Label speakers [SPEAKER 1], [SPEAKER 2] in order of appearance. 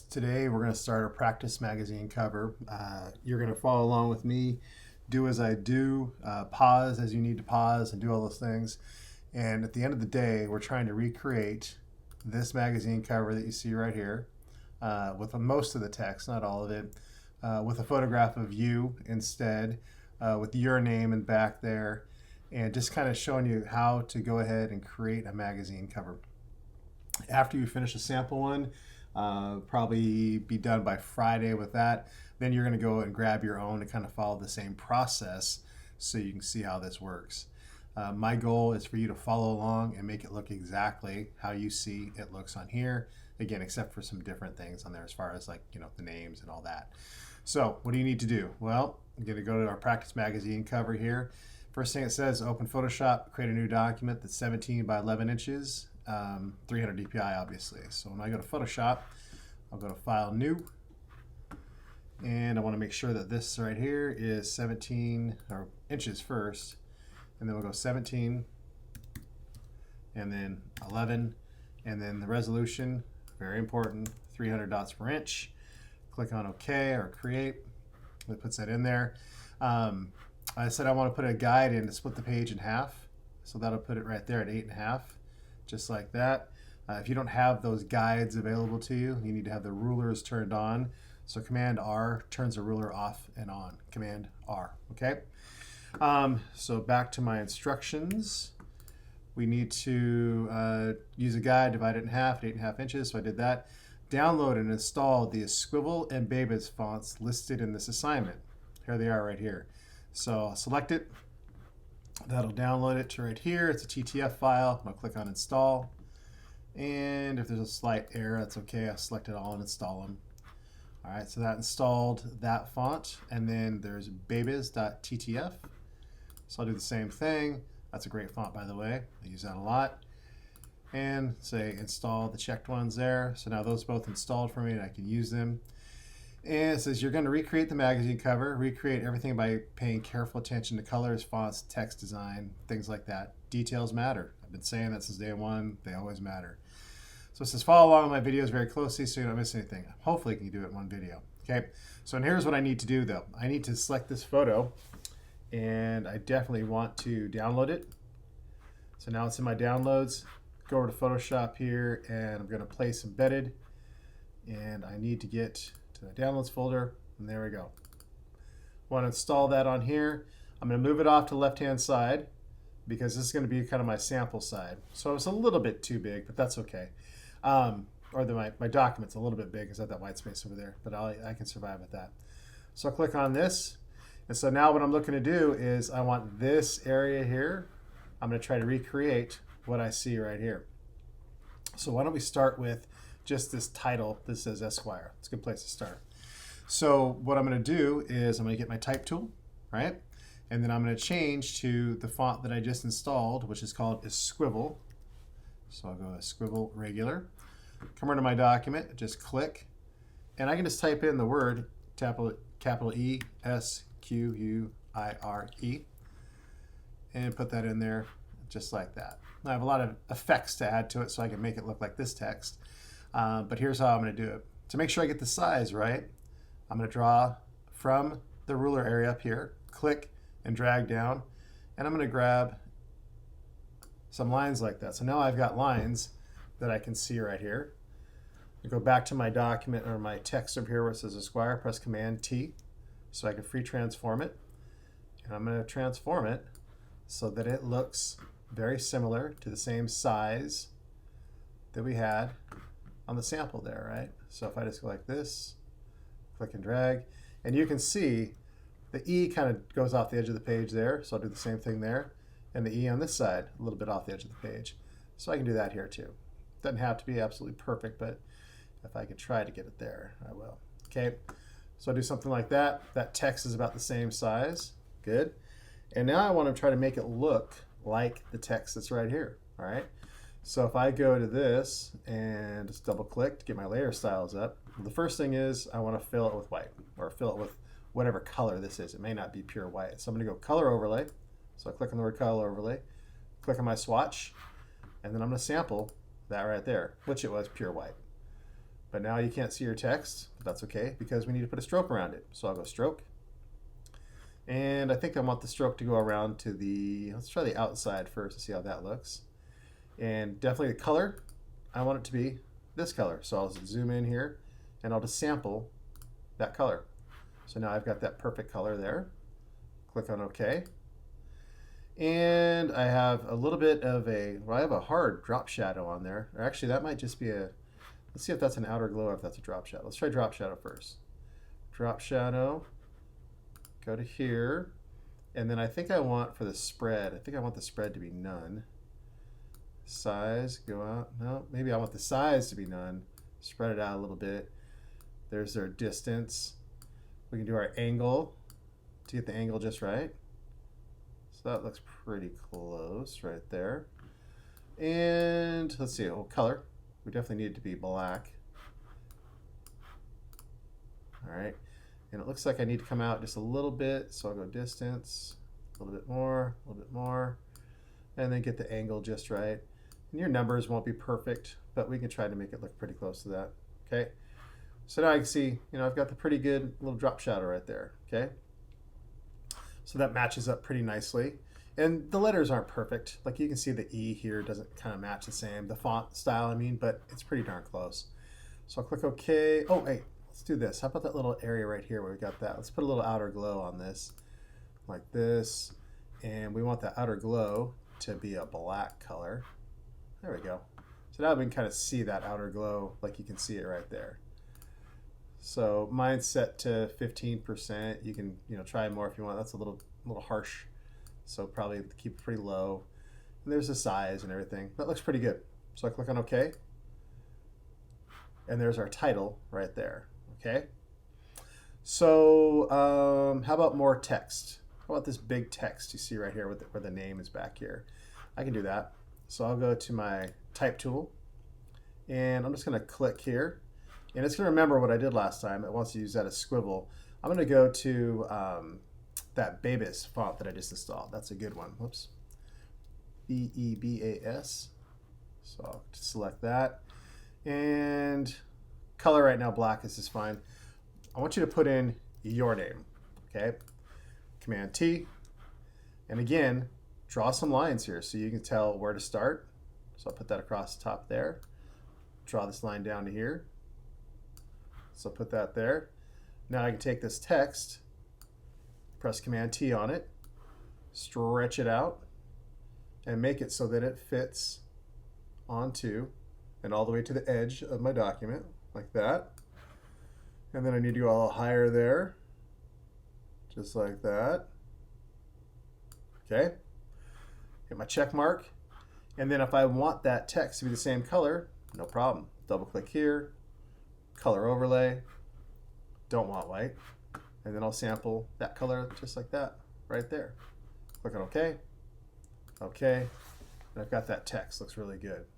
[SPEAKER 1] Today we're going to start a practice magazine cover. You're going to follow along with me, do as I do, pause as you need to pause, and do all those things. And at the end of the day, we're trying to recreate this magazine cover that you see right here with most of the text, not all of it, with a photograph of you instead, with your name and back there, and just kind of showing you how to go ahead and create a magazine cover. After you finish a sample one, probably be done by Friday with that. Then you're going to go and grab your own and kind of follow the same process so you can see how this works. My goal is for you to follow along and make it look exactly how you see it looks on here. Again, except for some different things on there as far as the names and all that. So what do you need to do? Well, I'm going to go to our practice magazine cover here. First thing it says, open Photoshop, create a new document that's 17 by 11 inches. 300 dpi obviously. So when I go to Photoshop, I'll go to File, New, and I want to make sure that this right here is 17 inches first, and then we'll go 17 and then 11, and then the resolution, very important, 300 dots per inch. Click on OK or Create. It puts that in there. I said I want to put a guide in to split the page in half, so that'll put it right there at 8.5. Just like that. If you don't have those guides available to you, you need to have the rulers turned on. So Command R turns the ruler off and on. Command R, okay? So back to my instructions. We need to use a guide, divide it in half at 8.5 inches, so I did that. Download and install the Squibble and Babas fonts listed in this assignment. Here they are right here. So I'll select it. That'll download it to right here. It's a TTF file. I'll click on install. And if there's a slight error, that's okay. I'll select it all and install them. All right, so that installed that font. And then there's babas.ttf. So I'll do the same thing. That's a great font, by the way. I use that a lot. And say install the checked ones there. So now those both installed for me and I can use them. And it says you're going to recreate the magazine cover, recreate everything by paying careful attention to colors, fonts, text design, things like that. Details matter. I've been saying that since day one. They always matter. So it says follow along with my videos very closely so you don't miss anything. Hopefully you can do it in one video. Okay, so here's what I need to do though. I need to select this photo and I definitely want to download it. So now it's in my downloads. Go over to Photoshop here and I'm going to place embedded, and I need to get to the downloads folder, and there we go. Want to install that on here. I'm going to move it off to the left hand side because this is going to be kind of my sample side. So it's a little bit too big, but that's okay. My document's a little bit big because I have that white space over there, but I can survive with that. So I'll click on this, and so now what I'm looking to do is I want this area here. I'm going to try to recreate what I see right here. So why don't we start with just this title that says Esquire. It's a good place to start. So what I'm going to do is I'm going to get my type tool, right? And then I'm going to change to the font that I just installed, which is called Esquibble. So I'll go Esquibble Regular. Come over to my document, just click, and I can just type in the word capital E S Q U I R E and put that in there just like that. I have a lot of effects to add to it so I can make it look like this text. But here's how I'm going to do it. To make sure I get the size right, I'm going to draw from the ruler area up here, click and drag down, and I'm going to grab some lines like that. So now I've got lines that I can see right here. I go back to my document or my text over here where it says Esquire, press Command T so I can free transform it. And I'm going to transform it so that it looks very similar to the same size that we had on the sample there, right? So if I just go like this, click and drag, and you can see the E kind of goes off the edge of the page there, so I'll do the same thing there, and the E on this side, a little bit off the edge of the page. So I can do that here too. Doesn't have to be absolutely perfect, but if I could try to get it there, I will. Okay, so I'll do something like that. That text is about the same size, good. And now I want to try to make it look like the text that's right here, all right? So if I go to this and just double click to get my layer styles up, the first thing is I want to fill it with white, or fill it with whatever color this is. It may not be pure white. So I'm going to go color overlay. So I click on the word color overlay, click on my swatch, and then I'm going to sample that right there, which it was pure white. But now you can't see your text, but that's okay because we need to put a stroke around it. So I'll go stroke. And I think I want the stroke to go around to the, let's try the outside first to see how that looks. And definitely the color, I want it to be this color. So I'll zoom in here and I'll just sample that color. So now I've got that perfect color there. Click on OK. And I have a little bit of I have a hard drop shadow on there. Or actually, that might just be let's see if that's an outer glow or if that's a drop shadow. Let's try drop shadow first. Drop shadow, go to here. And then I think I want for the spread, I think I want the spread to be none. Size, go out. No, maybe I want the size to be none. Spread it out a little bit. There's our distance. We can do our angle to get the angle just right. So that looks pretty close right there. And let's see, color. We definitely need it to be black. All right. And it looks like I need to come out just a little bit. So I'll go distance, a little bit more, and then get the angle just right. And your numbers won't be perfect, but we can try to make it look pretty close to that. Okay. So now I can see, I've got the pretty good little drop shadow right there. Okay. So that matches up pretty nicely. And the letters aren't perfect. Like you can see the E here doesn't kind of match the same, the font style, but it's pretty darn close. So I'll click OK. Oh, hey, let's do this. How about that little area right here where we got that? Let's put a little outer glow on this, like this. And we want the outer glow to be a black color. There we go. So now we can kind of see that outer glow, like you can see it right there. So mine's set to 15%. You can try more if you want. That's a little harsh. So probably keep it pretty low. And there's the size and everything. That looks pretty good. So I click on OK. And there's our title right there. Okay. So how about more text? How about this big text you see right here where the name is back here? I can do that. So I'll go to my type tool. And I'm just going to click here. And it's going to remember what I did last time. It wants to use that as squivel. I'm going to go to that Bebas font that I just installed. That's a good one. Whoops. Bebas. So I'll select that. And color right now, black is just fine. I want you to put in your name. Okay. Command T. And again, draw some lines here so you can tell where to start. So I'll put that across the top there. Draw this line down to here. So put that there. Now I can take this text, press Command T on it, stretch it out, and make it so that it fits onto and all the way to the edge of my document, like that. And then I need to go a little higher there, just like that. Okay. Hit my check mark. And then if I want that text to be the same color, no problem. Double click here. Color overlay, don't want white, and then I'll sample that color just like that right there. Click on OK, OK, and I've got that text, looks really good.